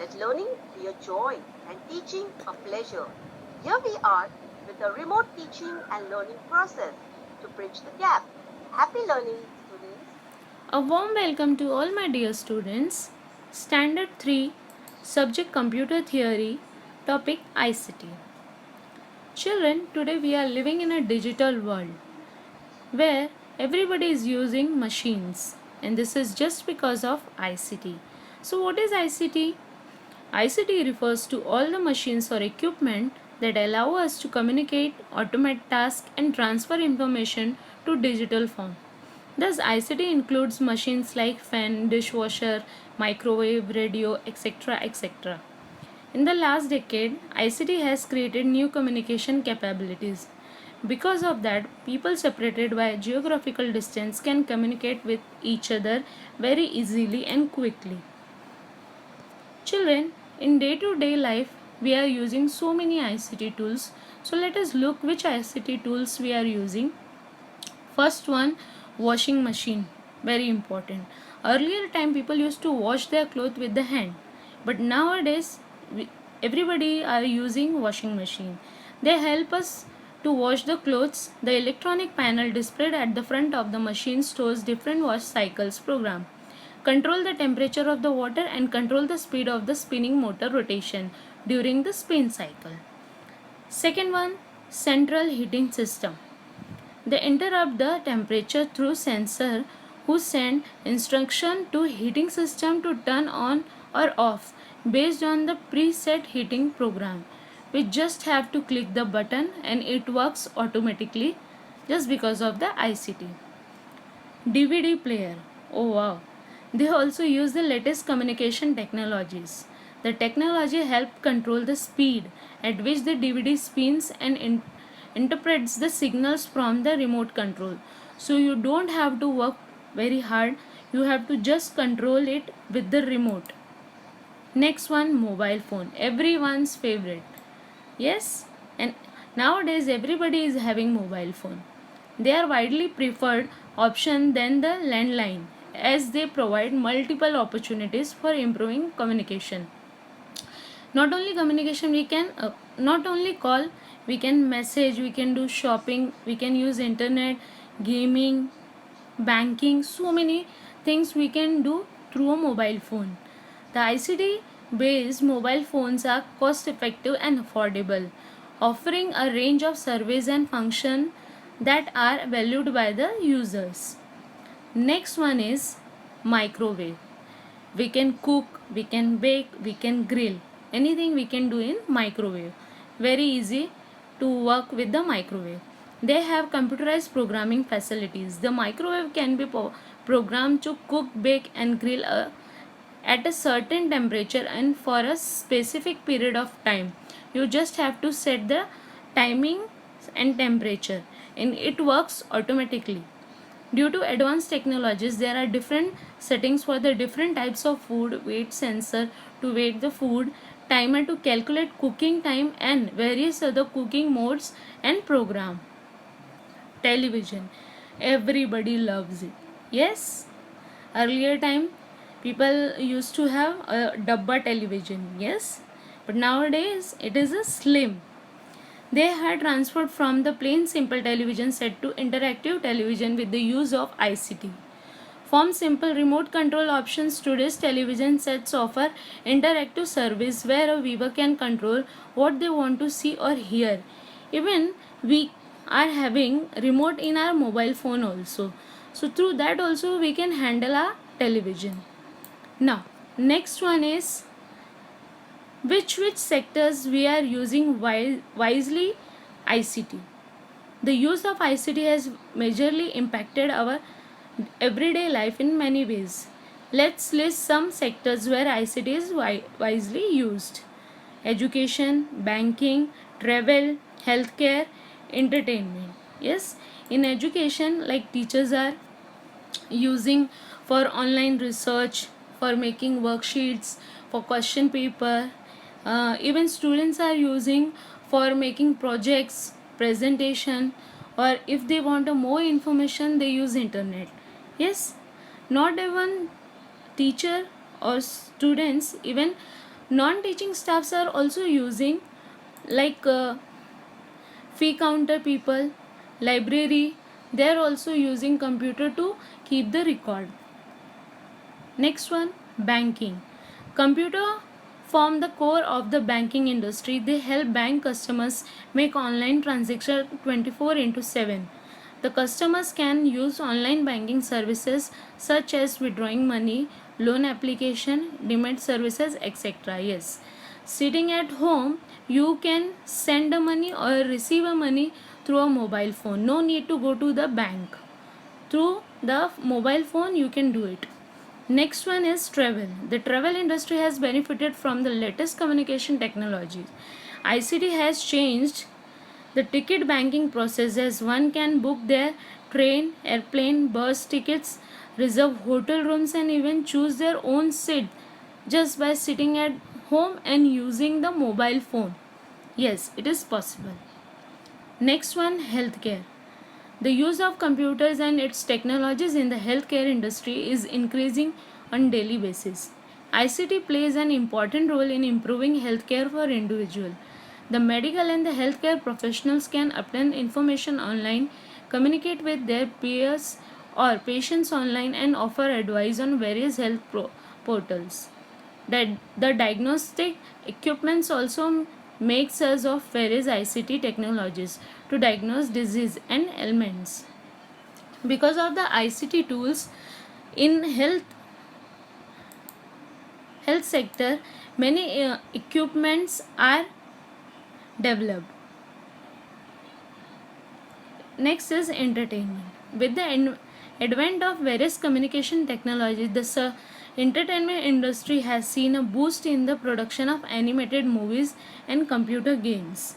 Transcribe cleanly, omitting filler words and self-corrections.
Let learning be a joy and teaching a pleasure. Here we are with the remote teaching and learning process to bridge the gap. Happy learning, students. A warm welcome to all my dear students. Standard 3, Subject Computer Theory, Topic ICT. Children, today we are living in a digital world where everybody is using machines, and this is just because of ICT. So, what is ICT? ICT refers to all the machines or equipment that allow us to communicate, automate tasks, and transfer information to digital form. Thus, ICT includes machines like fan, dishwasher, microwave, radio, etc. etc. In the last decade, ICT has created new communication capabilities. Because of that, people separated by geographical distance can communicate with each other very easily and quickly. Children, in day to day life, we are using so many ICT tools. So, let us look which ICT tools we are using. First one, washing machine, very important. Earlier time people used to wash their clothes with the hand, but nowadays everybody are using washing machine. They help us to wash the clothes. The electronic panel displayed at the front of the machine stores different wash cycles program. Control the temperature of the water and control the speed of the spinning motor rotation during the spin cycle. Second one, central heating system. They interrupt the temperature through sensor who send instruction to heating system to turn on or off based on the preset heating program. We just have to click the button and it works automatically just because of the ICT. DVD player. Oh wow. They also use the latest communication technologies. The technology help control the speed at which the DVD spins and interprets the signals from the remote control. So you don't have to work very hard. You have to just control it with the remote. Next one, mobile phone. Everyone's favorite. Yes, and nowadays everybody is having mobile phone. They are widely preferred option than the landline as they provide multiple opportunities for improving communication. Not only communication, we can not only call, we can message, we can do shopping, we can use internet, gaming, banking, so many things we can do through a mobile phone. The ICT based mobile phones are cost effective and affordable, offering a range of service and function that are valued by the users. Next one is microwave. We can cook, we can bake, we can grill. Anything we can do in microwave. Very easy to work with the microwave. They have computerized programming facilities. The microwave can be programmed to cook, bake and grill at a certain temperature and for a specific period of time. You just have to set the timing and temperature and it works automatically. Due to advanced technologies, there are different settings for the different types of food, weight sensor to weight the food, timer to calculate cooking time and various other cooking modes and program. Television. Everybody loves it. Yes, earlier time people used to have a dabba television. Yes, but nowadays it is a slim. They had transferred from the plain simple television set to interactive television with the use of ICT. From simple remote control options, today's television sets offer interactive service where a viewer can control what they want to see or hear. Even we are having remote in our mobile phone also. So through that also we can handle our television. Now, next one is which sectors we are using wisely ICT. The use of ICT has majorly impacted our everyday life in many ways. Let's list some sectors where ICT is wisely used. Education, banking, travel, healthcare, entertainment. Yes, in education, like teachers are using for online research, for making worksheets, for question paper. Even students are using for making projects, presentation, or if they want a more information, they use internet. Yes, not even teacher or students, even Non-teaching staffs are also using, like fee counter people, library, they are also using computer to keep the record. Next one, banking. Computer form the core of the banking industry. They help bank customers make online transactions 24 into 7. The customers can use online banking services such as withdrawing money, loan application, demand services, etc. Yes. Sitting at home, you can send a money or receive a money through a mobile phone. No need to go to the bank. Through the mobile phone, you can do it. Next one is travel. The travel industry has benefited from the latest communication technologies. ICT has changed the ticket banking process as one can book their train, airplane, bus tickets, reserve hotel rooms, and even choose their own seat just by sitting at home and using the mobile phone. Yes, it is possible. Next one, healthcare. The use of computers and its technologies in the healthcare industry is increasing on daily basis. ICT plays an important role in improving healthcare for individuals. The medical and the healthcare professionals can obtain information online, communicate with their peers or patients online, and offer advice on various portals. The diagnostic equipments also makes use of various ICT technologies to diagnose disease and ailments. Because of the ICT tools in health sector, many equipments are developed. Next is entertainment. With the advent of various communication technologies, the entertainment industry has seen a boost in the production of animated movies and computer games.